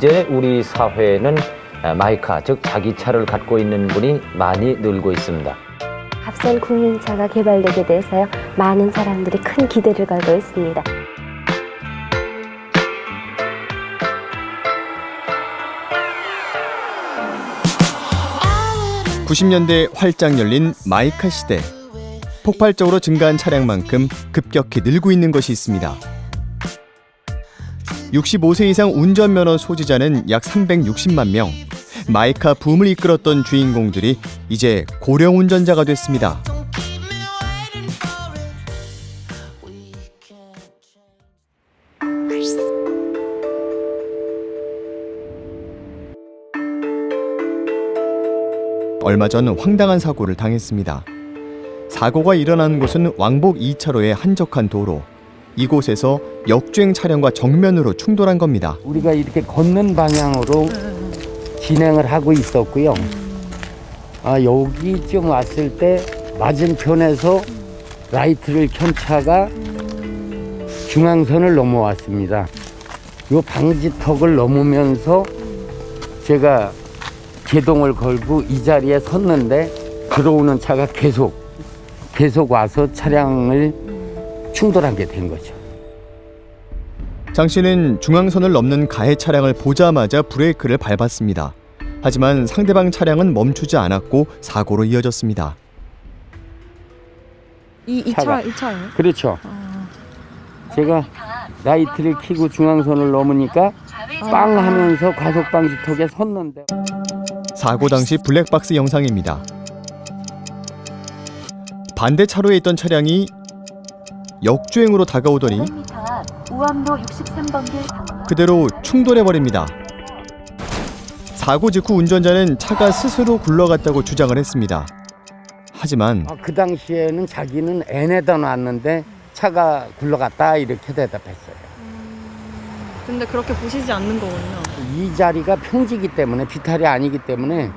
이제 우리 사회에는 마이카, 즉 자기 차를 갖고 있는 분이 많이 늘고 있습니다. 값싼 국민차가 개발되게 돼서요. 많은 사람들이 큰 기대를 걸고 있습니다. 90년대에 활짝 열린 마이카 시대. 폭발적으로 증가한 차량만큼 급격히 늘고 있는 것이 있습니다. 65세 이상 운전면허 소지자는 약 360만 명. 마이카 붐을 이끌었던 주인공들이 이제 고령 운전자가 됐습니다. 얼마 전 황당한 사고를 당했습니다. 사고가 일어난 곳은 왕복 2차로의 한적한 도로. 이곳에서 역주행 차량과 정면으로 충돌한 겁니다. 우리가 이렇게 걷는 방향으로 진행을 하고 있었고요. 여기쯤 왔을 때 맞은편에서 라이트를 켠 차가 중앙선을 넘어왔습니다. 이 방지턱을 넘으면서 제가 제동을 걸고 이 자리에 섰는데 들어오는 차가 계속 와서 차량을 충돌하게 된 거죠. 장 씨는 중앙선을 넘는 가해 차량을 보자마자 브레이크를 밟았습니다. 하지만 상대방 차량은 멈추지 않았고 사고로 이어졌습니다. 이 차예요? 그렇죠. 제가 라이트를 켜고 중앙선을 넘으니까 빵 하면서 과속 방지턱에 섰는데 사고 당시 블랙박스 영상입니다. 반대 차로에 있던 차량이 역주행으로 다가오더니 우암로 63번 길 방향. 그대로 충돌해버립니다. 사고 직후 운전자는 차가 스스로 굴러갔다고 주장을 했습니다. 하지만 그 당시에는 자기는 N에다 놨는데 차가 굴러갔다 이렇게 대답했어요. 근데 그렇게 보시지 않는 거군요. 이 자리가 평지이기 때문에 비탈이 아니기 때문에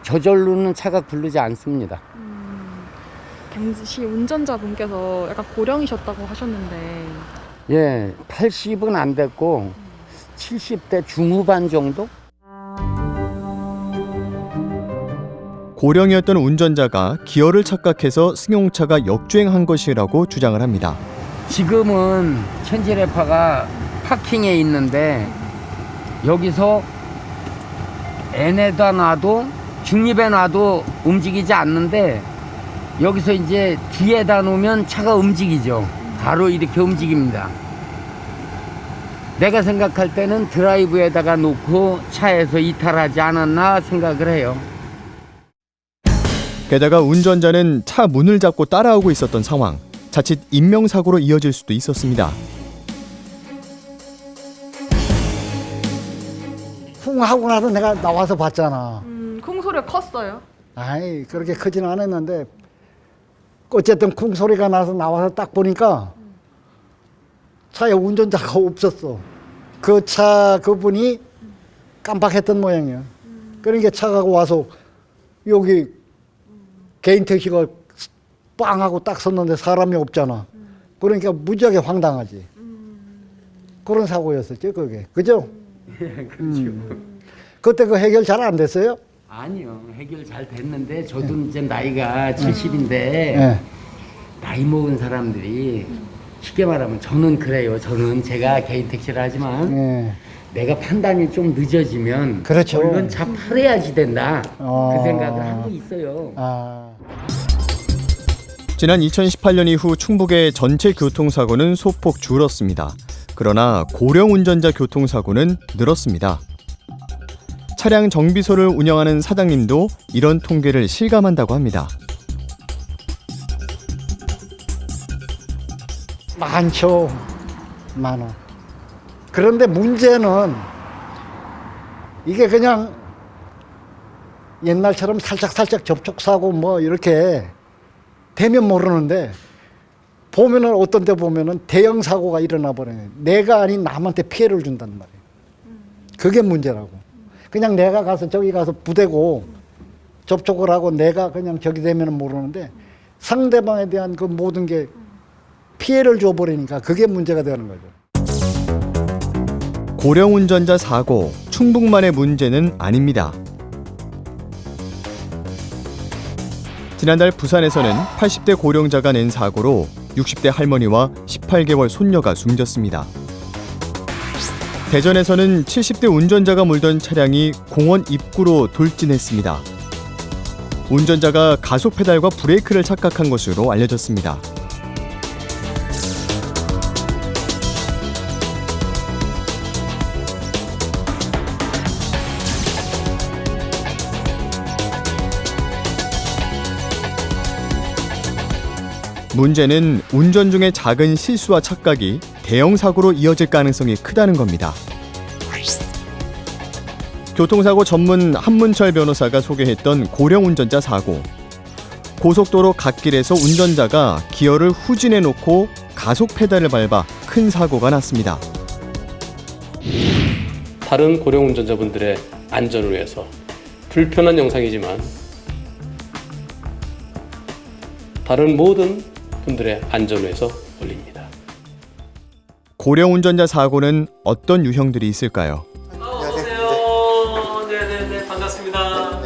저절로는 차가 굴르지 않습니다. 당시 운전자분께서 약간 고령이셨다고 하셨는데 예, 80은 안 됐고 70대 중후반 정도? 고령이었던 운전자가 기어를 착각해서 승용차가 역주행한 것이라고 주장을 합니다. 지금은 천지레파가 파킹에 있는데 여기서 N에다 놔도 중립에 놔도 움직이지 않는데 여기서 이제 뒤에다 놓으면 차가 움직이죠. 바로 이렇게 움직입니다. 내가 생각할 때는 드라이브에다가 놓고 차에서 이탈하지 않았나 생각을 해요. 게다가 운전자는 차 문을 잡고 따라오고 있었던 상황. 자칫 인명사고로 이어질 수도 있었습니다. 쿵 하고 나서 내가 나와서 봤잖아. 콩 소리가 컸어요? 아이 그렇게 크지는 않았는데 어쨌든 쿵 소리가 나서 나와서 딱 보니까 차에 운전자가 없었어. 그 차 그분이 깜빡했던 모양이야. 그러니까 차가 와서 여기 개인 택시가 빵 하고 딱 섰는데 사람이 없잖아. 그러니까 무지하게 황당하지. 그런 사고였었죠 그게. 그죠? 그렇죠. 그때 그 해결 잘 안 됐어요? 아니요, 해결 잘 됐는데 저도 이제 나이가 70인데 네. 나이 먹은 사람들이 쉽게 말하면 저는 그래요. 저는 제가 개인 택시를 하지만 네. 내가 판단이 좀 늦어지면 그렇죠. 얼른 차 팔아야지 된다. 그 생각을 하고 있어요. 지난 2018년 이후 충북의 전체 교통사고는 소폭 줄었습니다. 그러나 고령 운전자 교통사고는 늘었습니다. 차량 정비소를 운영하는 사장님도 이런 통계를 실감한다고 합니다. 많죠. 많아. 그런데 문제는 이게 그냥 옛날처럼 살짝살짝 접촉사고 뭐 이렇게 되면 모르는데 보면은 어떤 데 보면은 대형 사고가 일어나 버려요. 내가 아닌 남한테 피해를 준단 말이에요. 그게 문제라고. 그냥 내가 가서 저기 가서 부대고 접촉을 하고 내가 그냥 저기 되면은 모르는데 상대방에 대한 그 모든 게 피해를 줘버리니까 그게 문제가 되는 거죠. 고령 운전자 사고, 충북만의 문제는 아닙니다. 지난달 부산에서는 80대 고령자가 낸 사고로 60대 할머니와 18개월 손녀가 숨졌습니다. 대전에서는 70대 운전자가 몰던 차량이 공원 입구로 돌진했습니다. 운전자가 가속 페달과 브레이크를 착각한 것으로 알려졌습니다. 문제는 운전 중에 작은 실수와 착각이 대형 사고로 이어질 가능성이 크다는 겁니다. 교통사고 전문 한문철 변호사가 소개했던 고령 운전자 사고. 고속도로 갓길에서 운전자가 기어를 후진해 놓고 가속 페달을 밟아 큰 사고가 났습니다. 다른 고령 운전자분들의 안전을 위해서 불편한 영상이지만 다른 모든 분들의 안전을 위해서 올립니다. 고령 운전자 사고는 어떤 유형들이 있을까요? 안녕하세요. 네네네, 반갑습니다.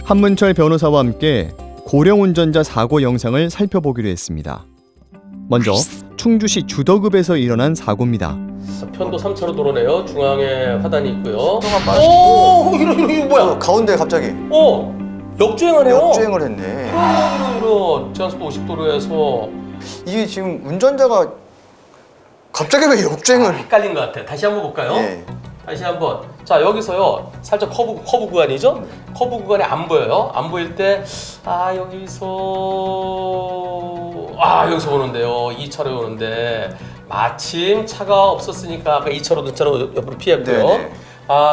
한문철 변호사와 함께 고령 운전자 사고 영상을 살펴보기로 했습니다. 먼저 충주시 주덕읍에서 일어난 사고입니다. 편도 3차로 도로네요. 중앙에 화단이 있고요. 오, 이거 뭐야? 가운데 갑자기 역주행하네요. 역주행을 했네. 이런 제한속도 50도로에서 이게 지금 운전자가 갑자기 왜 역주행을? 헷갈린 것 같아. 다시 한번 볼까요? 예. 다시 한번. 자, 여기서요. 살짝 커브 구간이죠? 커브 구간에 안 보여요. 안 보일 때 여기서 오는데요. 2차로에 오는데 마침 차가 없었으니까 아까 2차로도 옆으로 피했고요. 네네.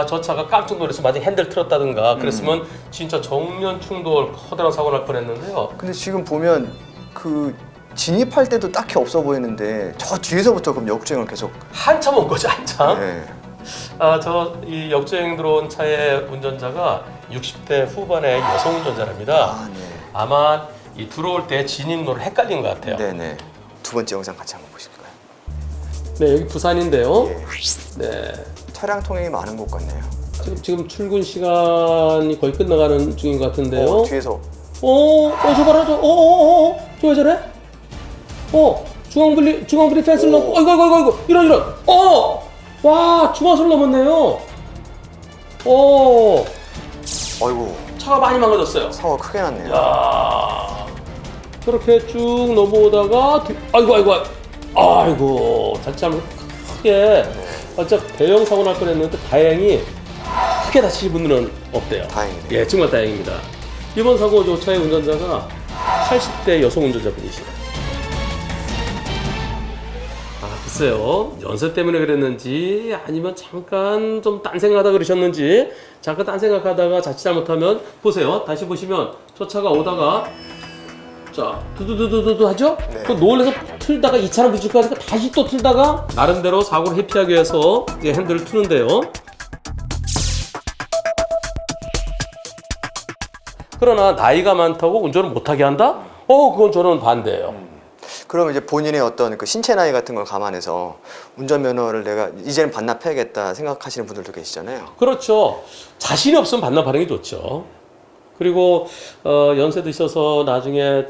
저 차가 깜짝 놀라서 마치 핸들 틀었다든가 그랬으면 진짜 정면 충돌 커다란 사고 날 뻔했는데요. 근데 지금 보면 그 진입할 때도 딱히 없어 보이는데 저 뒤에서부터 그럼 역주행을 계속. 한참 온 거죠, 한참. 네. 이 역주행 들어온 차의 운전자가 60대 후반의 여성 운전자랍니다. 네. 아마 이 들어올 때 진입로를 헷갈린 것 같아요. 네네. 두 번째 영상 같이 한번 보실까요? 네, 여기 부산인데요. 예. 네, 차량 통행이 많은 곳 같네요. 지금 출근 시간이 거의 끝나가는 중인 것 같은데요. 뒤에서. 저 봐라, 저 왜 저래? 중앙분리 펜스를 넘고, 아이고, 이런. 와, 중앙선을 넘었네요. 아이고, 차가 많이 망가졌어요. 사고가 크게 났네요. 야, 그렇게 쭉 넘어오다가 아이고, 잘못 크게 살짝 대형 사고 날 뻔했는데 다행히 크게 다치신 분들은 없대요. 다행이네요. 예, 정말 다행입니다. 이번 사고 저 차의 운전자가 80대 여성 운전자분이시래요. 글쎄요, 연세 때문에 그랬는지 아니면 잠깐 좀 딴 생각하다 그러셨는지 잠깐 딴 생각하다가 자칫 잘못하면 보세요. 다시 보시면 저 차가 오다가 자 두두두두두 하죠? 네. 그 놀래서 틀다가 2차로 부딪힐 거 같으니까 다시 또 틀다가 나름대로 사고를 회피하기 위해서 이제 핸들을 트는데요. 그러나 나이가 많다고 운전을 못하게 한다? 그건 저는 반대예요. 그럼 이제 본인의 어떤 그 신체 나이 같은 걸 감안해서 운전면허를 내가 이제는 반납해야겠다 생각하시는 분들도 계시잖아요. 그렇죠. 자신이 없으면 반납하는 게 좋죠. 그리고 연세 드셔서 나중에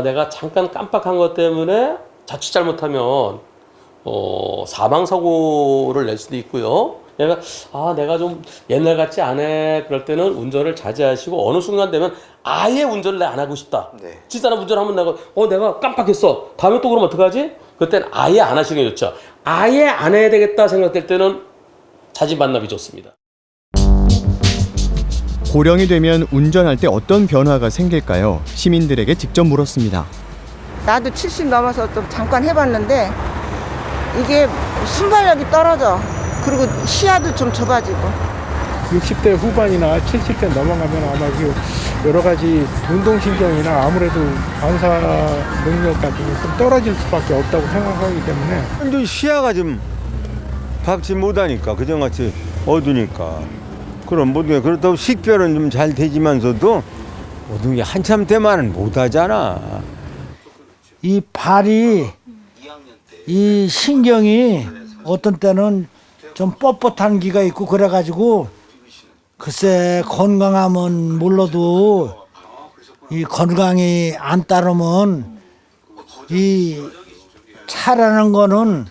내가 잠깐 깜빡한 것 때문에 자칫 잘못하면 사망 사고를 낼 수도 있고요. 내가 좀 옛날 같지 않아. 그럴 때는 운전을 자제하시고 어느 순간 되면 아예 운전을 안 하고 싶다. 네. 진짜 운전하면 내가 깜빡했어. 다음에 또 그러면 어떡하지? 그때는 아예 안 하시는 게 좋죠. 아예 안 해야 되겠다 생각될 때는 자진 반납이 좋습니다. 고령이 되면 운전할 때 어떤 변화가 생길까요? 시민들에게 직접 물었습니다. 나도 70 넘어서 또 잠깐 해봤는데 이게 순발력이 떨어져. 그리고 시야도 좀 좁아지고. 60대 후반이나 70대 넘어가면 아마 그 여러 가지 운동신경이나 아무래도 반사 능력 같은 게 좀 떨어질 수밖에 없다고 생각하기 때문에. 시야가 좀 박지 못하니까 그전같이 어두니까. 그럼 모든 게 그렇다고 식별은 좀 잘 되지만서도 모든 게 한참 때만은 못하잖아. 이 발이 이 신경이 어떤 때는 좀 뻣뻣한 기가 있고 그래가지고 글쎄 건강하면 몰라도 이 건강이 안 따르면 이 차라는 거는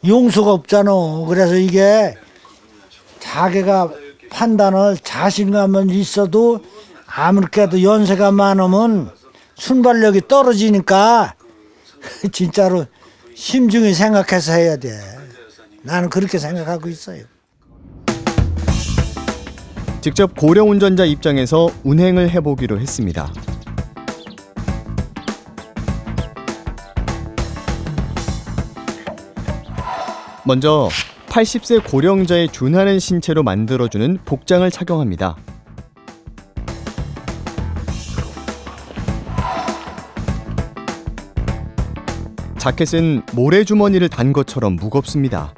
용서가 없잖아. 그래서 이게 자기가 판단을 자신감은 있어도 아무래도 연세가 많으면 순발력이 떨어지니까 진짜로 심중히 생각해서 해야 돼. 나는 그렇게 생각하고 있어요. 직접 고령 운전자 입장에서 운행을 해보기로 했습니다. 먼저 80세 고령자에 준하는 신체로 만들어주는 복장을 착용합니다. 자켓은 모래주머니를 단 것처럼 무겁습니다.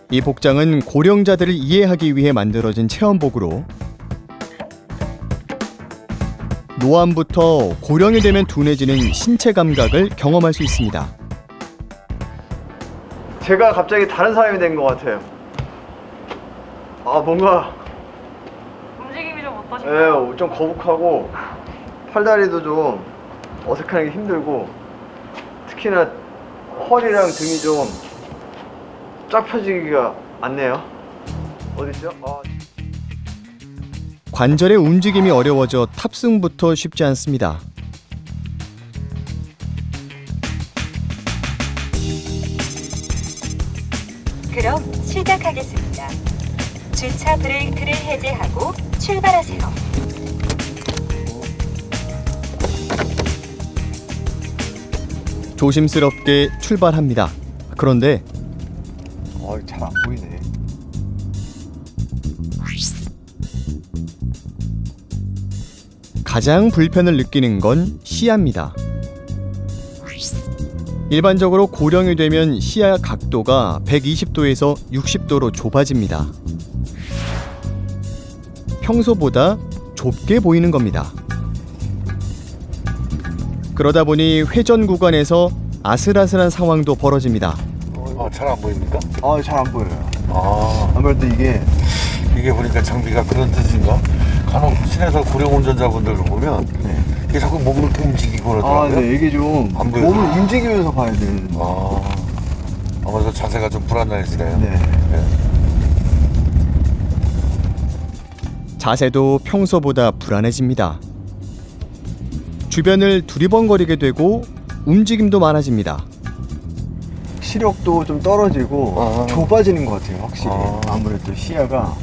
이 복장은 고령자들을 이해하기 위해 만들어진 체험복으로 노안부터 고령이 되면 둔해지는 신체 감각을 경험할 수 있습니다. 제가 갑자기 다른 사람이 된 것 같아요. 뭔가 움직임이 좀 어떠신가요? 좀 거북하고 팔다리도 좀 어색하게 힘들고 특히나 허리랑 등이 좀 쫙 펴지기가 않네요. 어딨죠? 관절의 움직임이 어려워져 탑승부터 쉽지 않습니다. 그럼 시작하겠습니다. 주차 브레이크를 해제하고 출발하세요. 조심스럽게 출발합니다. 그런데 잘 안 보이네. 가장 불편을 느끼는 건 시야입니다. 일반적으로 고령이 되면 시야 각도가 120도에서 60도로 좁아집니다. 평소보다 좁게 보이는 겁니다. 그러다 보니 회전 구간에서 아슬아슬한 상황도 벌어집니다. 잘 안 보입니까? 잘 안 보여요. 아무래도 이게 보니까 장비가 그런 뜻인가? 간혹 시내에서 고령 운전자분들을 보면 이게 자꾸 몸을 이렇게 움직이고 그러더라고요. 네, 이게 좀 안 몸을 움직이면서 봐야 되는데. 아무래도 자세가 좀 불안해지네요. 네. 자세도 평소보다 불안해집니다. 주변을 두리번거리게 되고 움직임도 많아집니다. 시력도 좀 떨어지고 좁아지는 것 같아요, 확실히. 아무래도 시야가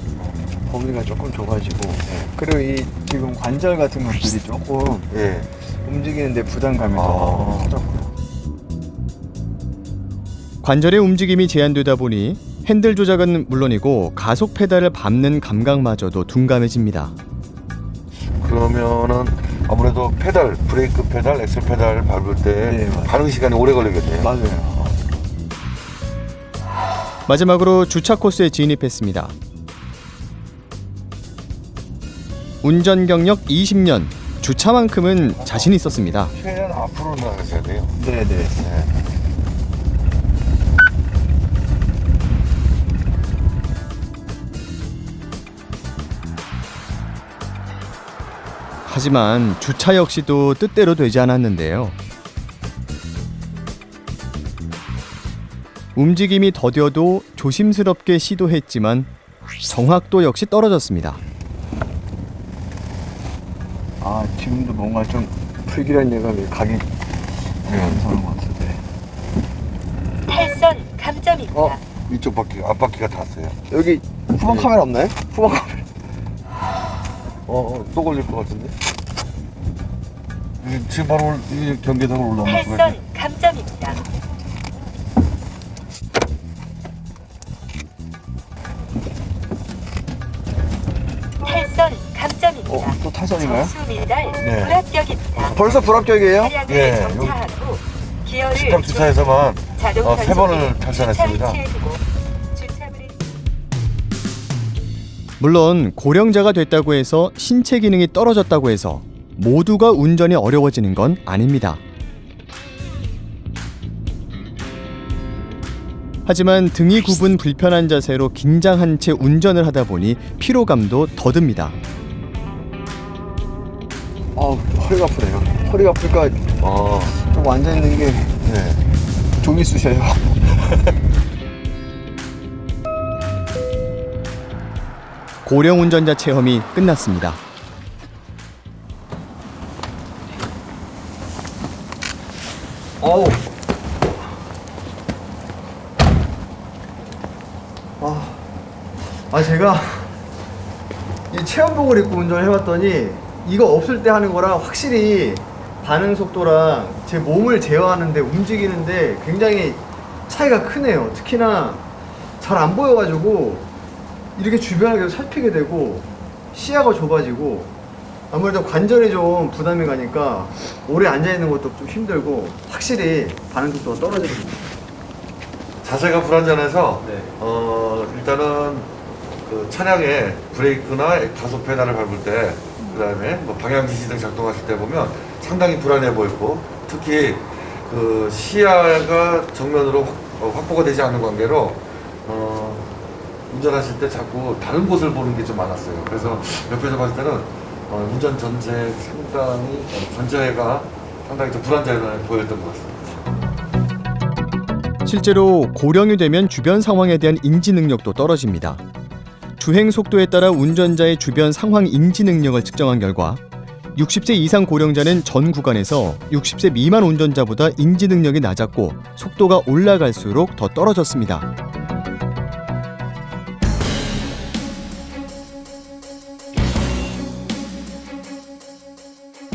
범위가 조금 좁아지고 그리고 이 지금 관절 같은 것들이 조금 움직이는데 부담감이 더 커졌고요. 관절의 움직임이 제한되다 보니 핸들 조작은 물론이고 가속 페달을 밟는 감각마저도 둔감해집니다. 그러면은 아무래도 페달, 브레이크 페달, 엑셀 페달 밟을 때 반응 시간이 오래 걸리겠네요. 맞아요. 마지막으로 주차 코스에 진입했습니다. 운전 경력 20년, 주차만큼은 자신 있었습니다. 최대한 앞으로 나가셔야 돼요. 네네. 하지만 주차 역시도 뜻대로 되지 않았는데요. 움직임이 더뎌도 조심스럽게 시도했지만 정확도 역시 떨어졌습니다. 지금도 뭔가 좀 불길한 예감이 가기 무서운 것 같은데. 8선 감점입니다. 이쪽 바퀴, 앞바퀴가 닿았어요. 여기 후방 카메라 없나요? 후방 카메라. 또 걸릴 것 같은데? 지금 바로 경계장으로 올라오는 수가 8선 감점입니다. 감점입니다. 또 타선인가요? 정수밀달 불합격입니다. 벌써 불합격이에요? 차량을 정차하고 기어를 식당 주차에서만 자동 3번을 탈선했습니다. 물론 고령자가 됐다고 해서 신체 기능이 떨어졌다고 해서 모두가 운전이 어려워지는 건 아닙니다. 하지만 등이 굽은 불편한 자세로 긴장한 채 운전을 하다 보니 피로감도 더 듭니다. 허리가 아프네요. 허리가 아프니까 좀 앉아 있는 게 종이 쑤셔요. 고령 운전자 체험이 끝났습니다. 제가 이 체험복을 입고 운전을 해봤더니 이거 없을 때 하는 거랑 확실히 반응 속도랑 제 몸을 제어하는데 움직이는데 굉장히 차이가 크네요. 특히나 잘 안 보여가지고 이렇게 주변을 계속 살피게 되고 시야가 좁아지고 아무래도 관절이 좀 부담이 가니까 오래 앉아있는 것도 좀 힘들고 확실히 반응 속도가 떨어집니다. 자세가 불안전해서 일단은 그 차량의 브레이크나 가속 페달을 밟을 때, 그다음에 뭐 방향 지시 등 작동하실 때 보면 상당히 불안해 보이고, 특히 그 시야가 정면으로 확보가 되지 않는 관계로 운전하실 때 자꾸 다른 곳을 보는 게 좀 많았어요. 그래서 옆에서 봤을 때는 운전 전체가 상당히 좀 불안전해 보였던 것 같습니다. 실제로 고령이 되면 주변 상황에 대한 인지 능력도 떨어집니다. 주행 속도에 따라 운전자의 주변 상황 인지 능력을 측정한 결과 60세 이상 고령자는 전 구간에서 60세 미만 운전자보다 인지 능력이 낮았고 속도가 올라갈수록 더 떨어졌습니다.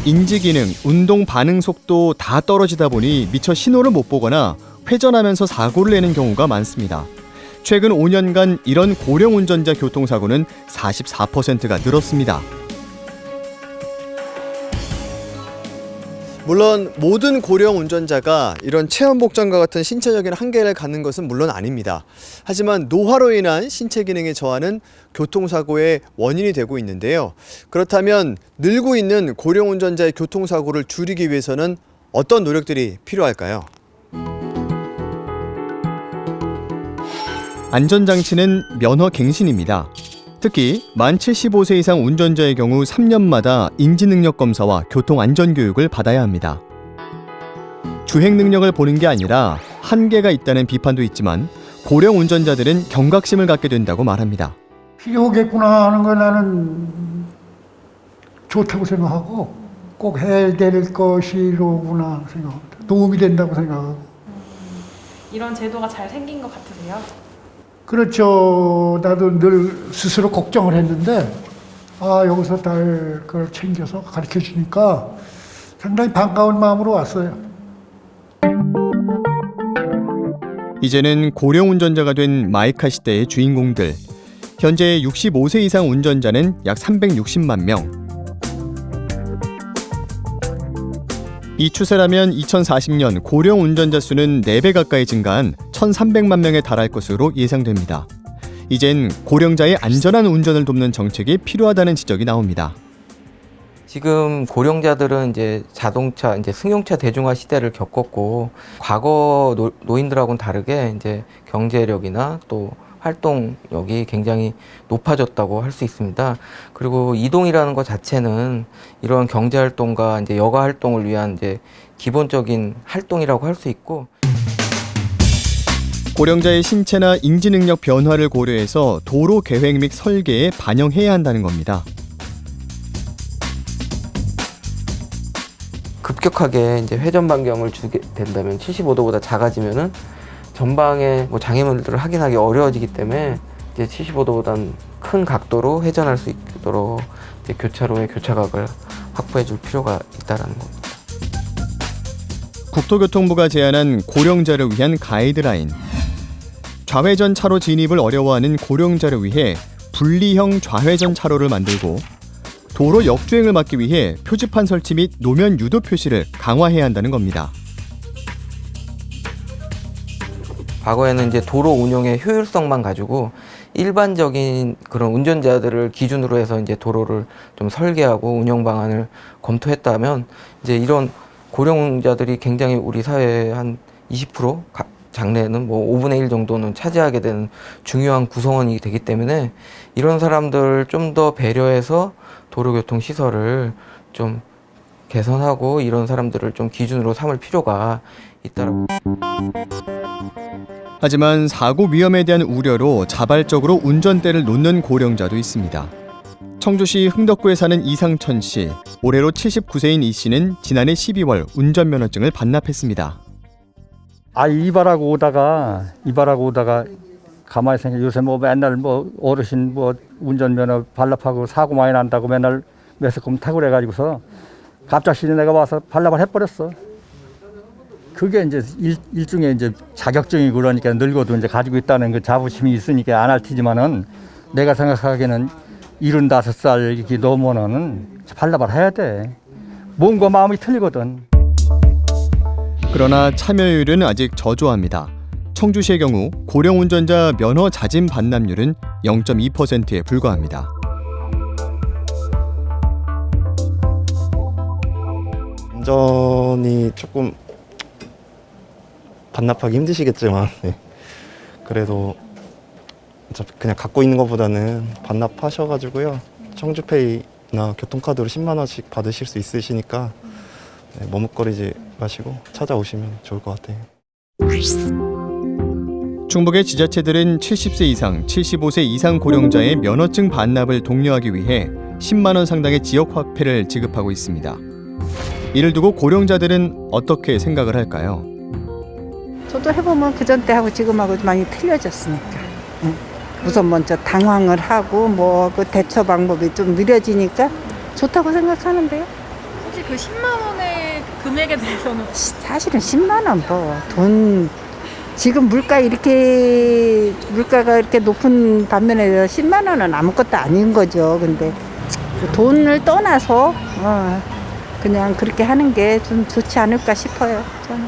인지 기능, 운동 반응 속도 다 떨어지다 보니 미처 신호를 못 보거나 회전하면서 사고를 내는 경우가 많습니다. 최근 5년간 이런 고령 운전자 교통사고는 44%가 늘었습니다. 물론 모든 고령 운전자가 이런 체험 복장과 같은 신체적인 한계를 갖는 것은 물론 아닙니다. 하지만 노화로 인한 신체 기능의 저하는 교통사고의 원인이 되고 있는데요. 그렇다면 늘고 있는 고령 운전자의 교통사고를 줄이기 위해서는 어떤 노력들이 필요할까요? 안전장치는 면허갱신입니다. 특히 만 75세 이상 운전자의 경우 3년마다 인지능력 검사와 교통안전교육을 받아야 합니다. 주행능력을 보는 게 아니라 한계가 있다는 비판도 있지만 고령 운전자들은 경각심을 갖게 된다고 말합니다. 필요하겠구나 하는 거 나는 좋다고 생각하고 꼭 해야 될 것이로구나 생각합니다. 도움이 된다고 생각하고. 이런 제도가 잘 생긴 것 같으세요? 그렇죠. 나도 늘 스스로 걱정을 했는데 여기서 달 걸 챙겨서 가르쳐 주니까 상당히 반가운 마음으로 왔어요. 이제는 고령 운전자가 된 마이카 시대의 주인공들. 현재 65세 이상 운전자는 약 360만 명. 이 추세라면 2040년 고령 운전자 수는 4배 가까이 증가한 1,300만 명에 달할 것으로 예상됩니다. 이젠 고령자의 안전한 운전을 돕는 정책이 필요하다는 지적이 나옵니다. 지금 고령자들은 이제 자동차, 이제 승용차 대중화 시대를 겪었고, 과거 노인들하고는 다르게 이제 경제력이나 또 활동력이 굉장히 높아졌다고 할 수 있습니다. 그리고 이동이라는 것 자체는 이런 경제 활동과 이제 여가 활동을 위한 이제 기본적인 활동이라고 할 수 있고, 고령자의 신체나 인지 능력 변화를 고려해서 도로 계획 및 설계에 반영해야 한다는 겁니다. 급격하게 이제 회전 반경을 주게 된다면 75도보다 작아지면은 전방에 뭐 장애물들을 확인하기 어려워지기 때문에 이제 75도보다는 큰 각도로 회전할 수 있도록 이제 교차로의 교차각을 확보해 줄 필요가 있다라는 겁니다. 국토교통부가 제안한 고령자를 위한 가이드라인. 좌회전 차로 진입을 어려워하는 고령자를 위해 분리형 좌회전 차로를 만들고 도로 역주행을 막기 위해 표지판 설치 및 노면 유도 표시를 강화해야 한다는 겁니다. 과거에는 이제 도로 운영의 효율성만 가지고 일반적인 그런 운전자들을 기준으로 해서 이제 도로를 좀 설계하고 운영 방안을 검토했다면 이제 이런 고령자들이 굉장히 우리 사회의 한 20% 장래에는 뭐 5분의 1 정도는 차지하게 되는 중요한 구성원이 되기 때문에 이런 사람들 좀 더 배려해서 도로교통 시설을 좀 개선하고 이런 사람들을 좀 기준으로 삼을 필요가 있다라고. 하지만 사고 위험에 대한 우려로 자발적으로 운전대를 놓는 고령자도 있습니다. 청주시 흥덕구에 사는 이상천 씨, 올해로 79세인 이 씨는 지난해 12월 운전면허증을 반납했습니다. 이발하고 오다가 가만히 생각 요새 뭐 맨날 뭐 어르신 뭐 운전면허 반납하고 사고 많이 난다고 맨날 매스컴 타고 그래가지고서 갑작스레 내가 와서 반납을 해버렸어. 그게 이제 일종의 이제 자격증이고 그러니까 늙어도 이제 가지고 있다는 그 자부심이 있으니까 안 할 테지만은 내가 생각하기에는 75살 이렇게 넘으면은 반납을 해야 돼. 몸과 마음이 틀리거든. 그러나 참여율은 아직 저조합니다. 청주시의 경우 고령 운전자 면허 자진 반납률은 0.2%에 불과합니다. 운전이 조금 반납하기 힘드시겠지만 그래도 어차피 그냥 갖고 있는 것보다는 반납하셔가지고요. 청주페이나 교통카드로 10만 원씩 받으실 수 있으시니까 머뭇거리지 마시고 찾아오시면 좋을 것 같아요. 충북의 지자체들은 70세 이상, 75세 이상 고령자의 면허증 반납을 독려하기 위해 10만 원 상당의 지역 화폐를 지급하고 있습니다. 이를 두고 고령자들은 어떻게 생각을 할까요? 저도 해보면 그전 때하고 지금하고 많이 틀려졌으니까. 우선 먼저 당황을 하고 뭐 그 대처 방법이 좀 느려지니까 좋다고 생각하는데요. 혹시 그 10만 원의 금액에 대해서는 사실은 10만 원 뭐 돈 지금 물가가 이렇게 높은 반면에 10만 원은 아무것도 아닌 거죠. 근데 돈을 떠나서 그냥 그렇게 하는 게 좀 좋지 않을까 싶어요. 저는.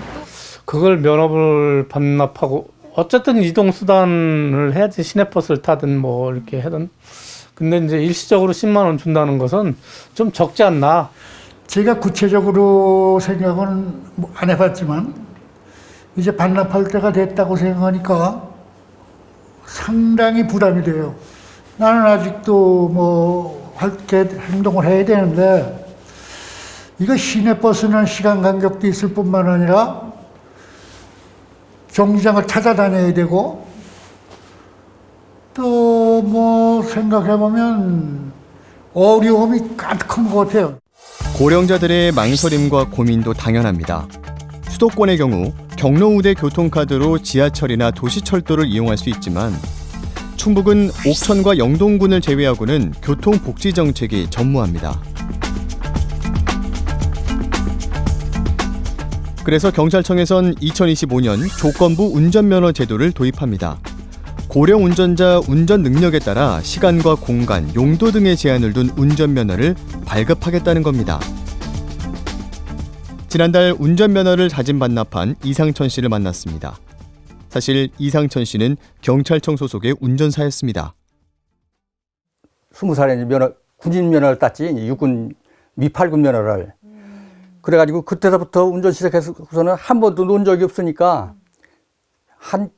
그걸 면허를 반납하고 어쨌든 이동수단을 해야지 시내버스를 타든 뭐 이렇게 하든. 근데 이제 일시적으로 10만 원 준다는 것은 좀 적지 않나. 제가 구체적으로 생각은 안 해봤지만 이제 반납할 때가 됐다고 생각하니까 상당히 부담이 돼요. 나는 아직도 뭐 행동을 해야 되는데 이거 시내버스는 시간 간격도 있을 뿐만 아니라 정류장을 찾아다녀야 되고 또 뭐 생각해보면 어려움이 가득한 것 같아요. 고령자들의 망설임과 고민도 당연합니다. 수도권의 경우 경로우대 교통카드로 지하철이나 도시철도를 이용할 수 있지만 충북은 옥천과 영동군을 제외하고는 교통복지정책이 전무합니다. 그래서 경찰청에선 2025년 조건부 운전면허 제도를 도입합니다. 고령 운전자 운전 능력에 따라 시간과 공간, 용도 등의 제한을 둔 운전면허를 발급하겠다는 겁니다. 지난달 운전면허를 자진 반납한 이상천 씨를 만났습니다. 사실 이상천 씨는 경찰청 소속의 운전사였습니다. 20살에 군인 면허를 땄지, 육군 미8군 면허를. 그래가지고 그때서부터 운전 시작해서는 한 번도 논 적이 없으니까 한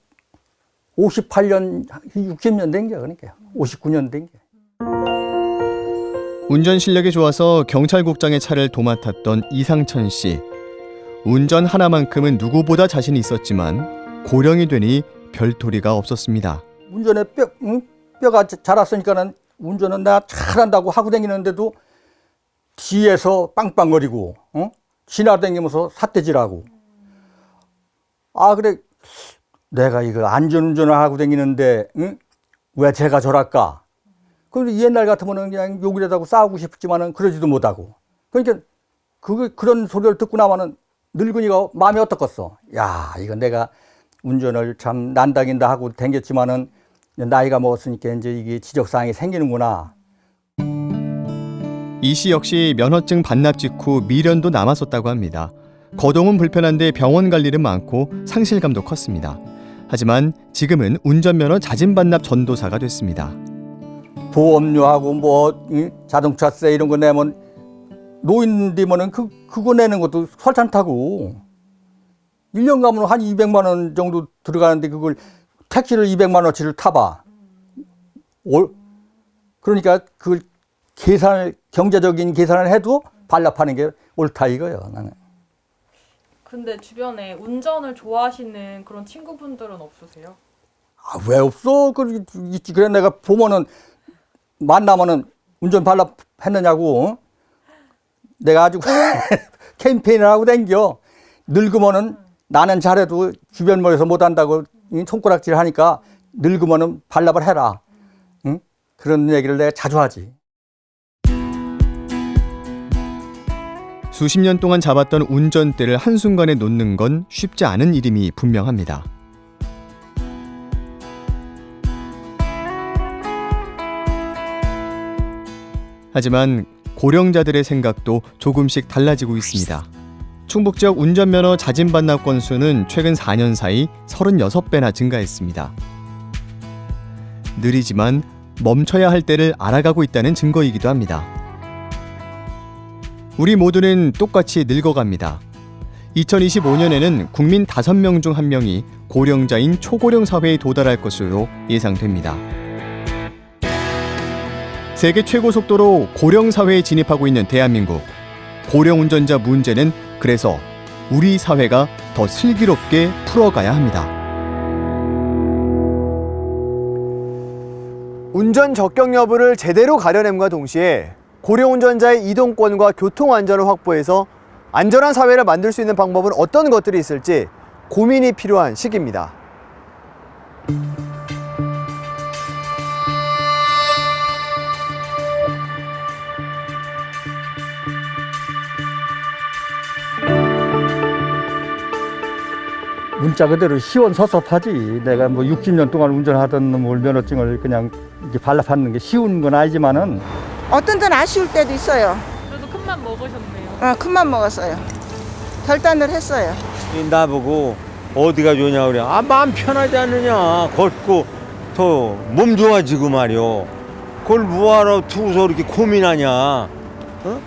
58년, 60년 된 게 그러니까 59년 된 게. 운전 실력이 좋아서 경찰국장의 차를 도맡았던 이상천 씨. 운전 하나만큼은 누구보다 자신이 있었지만 고령이 되니 별도리가 없었습니다. 운전에 뼈가 자랐으니까는 운전은 내가 잘한다고 하고 다니는데도 뒤에서 빵빵거리고 지나다니면서 삿대질하고. 그래 내가 이거 안전운전을 하고 다니는데 왜 제가 저랄까. 그런데 옛날 같으면 그냥 욕을 하고 싸우고 싶지만은 그러지도 못하고. 그러니까 그런 소리를 듣고 나면은 늙은이가 마음이 어떻겠어. 야, 이거 내가 운전을 참 난다긴다 하고 댕겼지만은 나이가 먹었으니까 이제 이게 지적사항이 생기는구나. 이 씨 역시 면허증 반납 직후 미련도 남았었다고 합니다. 거동은 불편한데 병원 갈 일은 많고 상실감도 컸습니다. 하지만 지금은 운전면허 자진 반납 전도사가 됐습니다. 보험료하고 뭐 자동차세 이런 거 내면 노인 되면은 그거 내는 것도 설찬타고 1년 가면 한 200만 원 정도 들어가는데 그걸 택시를 200만 원치를 타봐. 그러니까 그 경제적인 계산을 해도 반납하는 게 옳다 이거예요, 나는. 근데 주변에 운전을 좋아하시는 그런 친구분들은 없으세요? 아, 왜 없어? 있지. 그래 내가 보면은 만나면은 운전 반납했느냐고. 어? 내가 아주 캠페인을 하고 댕겨. 늙으면은 나는 잘해도 주변 모여서 못한다고 손가락질 하니까 늙으면은 반납을 해라. 응? 그런 얘기를 내가 자주 하지. 수십 년 동안 잡았던 운전대를 한순간에 놓는 건 쉽지 않은 일임이 분명합니다. 하지만 고령자들의 생각도 조금씩 달라지고 있습니다. 충북 지역 운전면허 자진 반납 건수는 최근 4년 사이 36배나 증가했습니다. 느리지만 멈춰야 할 때를 알아가고 있다는 증거이기도 합니다. 우리 모두는 똑같이 늙어갑니다. 2025년에는 국민 5명 중 1명이 고령자인 초고령 사회에 도달할 것으로 예상됩니다. 세계 최고 속도로 고령 사회에 진입하고 있는 대한민국. 고령 운전자 문제는 그래서 우리 사회가 더 슬기롭게 풀어가야 합니다. 운전 적격 여부를 제대로 가려냄과 동시에 고령 운전자의 이동권과 교통 안전을 확보해서 안전한 사회를 만들 수 있는 방법은 어떤 것들이 있을지 고민이 필요한 시기입니다. 문자 그대로 시원섭섭하지. 내가 뭐 60년 동안 운전하던 놈을 면허증을 그냥 이렇게 발납하는 게 쉬운 건 아니지만은 어떤 데는 아쉬울 때도 있어요. 그래도 큰맘 먹으셨네요. 큰맘 먹었어요. 결단을 했어요. 나보고 어디가 좋냐 그래. 아, 마음 편하지 않느냐. 걷고 더 몸 좋아지고 말이요. 그걸 뭐하러 두고서 이렇게 고민하냐. 어?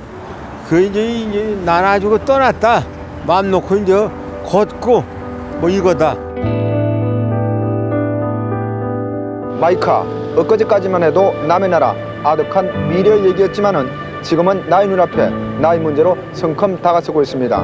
그 이제 난 아주 떠났다. 마음 놓고 이제 걷고 뭐 이거다. 마이카, 엊그제까지만 해도 남의 나라 아득한 미래 얘기였지만은 지금은 나의 눈앞에 나의 문제로 성큼 다가서고 있습니다.